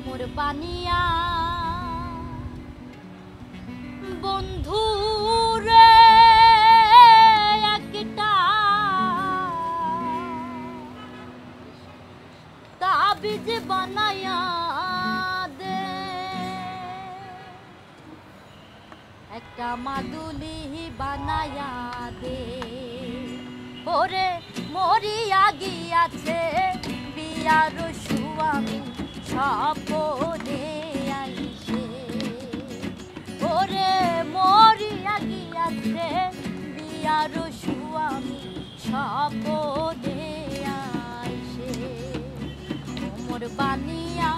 মোর বানিয়া বন্ধু রে একটা তাবিজ বানায়া দে, একটা মাদুলি বানায়া দে। ওরে মরিয়া গিয়াছে বিয়ার স্বামী স্বপনে আইসে। ওরে মরিয়া গিয়াছে বিয়ার স্বামী স্বপনে আইসে। মোর বানিয়া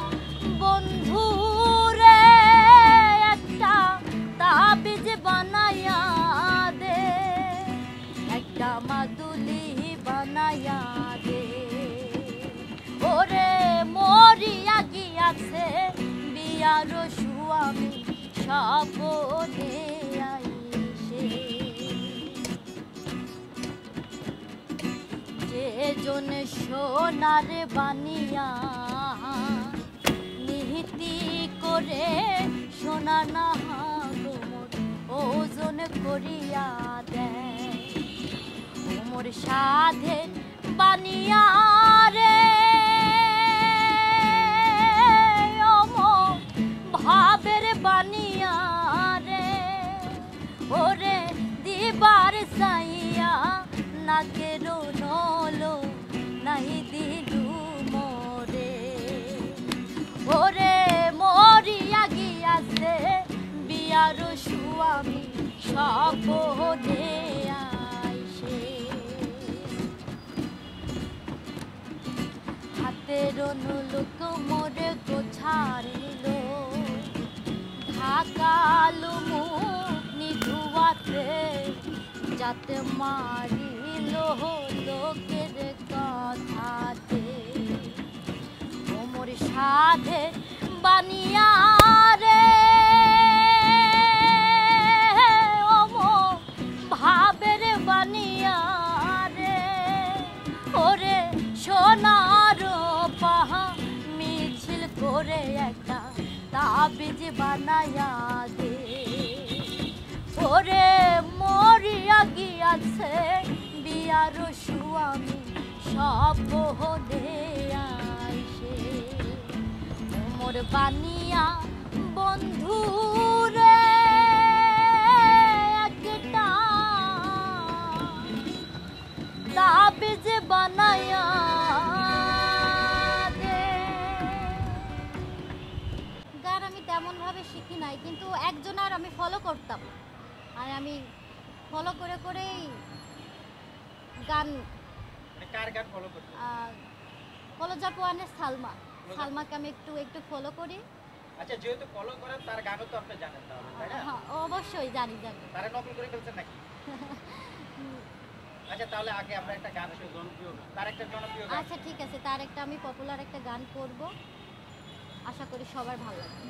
বন্ধু রে একটা তাবিজ বানায়া দে, একটা মাদুলি বানায়া দে। ওরে মরিয়া গিয়াছে বিয়ার স্বামী স্বপনে আইসে। যে জন সোনার বানিয়া নিহিতি করে সোনা না মোর ওজন করিয়া দেয়। মোর সাধে বানিয়া রে ভাবের বানিয়া রে। ওরে দিবার সাইয়া নাকের নলো নাই দিলু মোরে। ওরে মরিয়া গিয়াছে বিয়ার স্বামী স্বপনে আইসে। হাতের নুলুক মোরে গোছারিল, ঢাকালু মুখ নিধুয়াতে যাতে মারিল লোকের কথাতে। মোর সাধে বানিয়া রে ভাবের বানিয়া রে। ওরে সোনার পাহা মিছিল করে একটা তাবিজ বানায়া দে। ওরে মরিয়া গিয়াছে বিয়ার স্বামী স্বপনে আইসে। মোর বানিয়া বন্ধু রে একটা তাবিজ বানায়া দে। গান আমি তেমন ভাবে শিখি নাই, কিন্তু একজনের আমি ফলো করতাম, আর আমি ফলো করে করেই গান। কার গান ফলো করতে? কলেজা কোয়ানের সালমাকে আমি একটু ফলো করি। আচ্ছা, যেহেতু ফলো করেন তার গানও তো আপনি জানেন তাহলে, তাই না? হ্যাঁ, অবশ্যই জানি। তারে নকল করে ফেলছেন নাকি? আচ্ছা, তাহলে আগে আমরা একটা গান শুনি, জনপ্রিয় গান, তার একটা জনপ্রিয় গান। আচ্ছা ঠিক আছে, তার একটা আমি পপুলার একটা গান করব, আশা করি সবার ভালো লাগবে।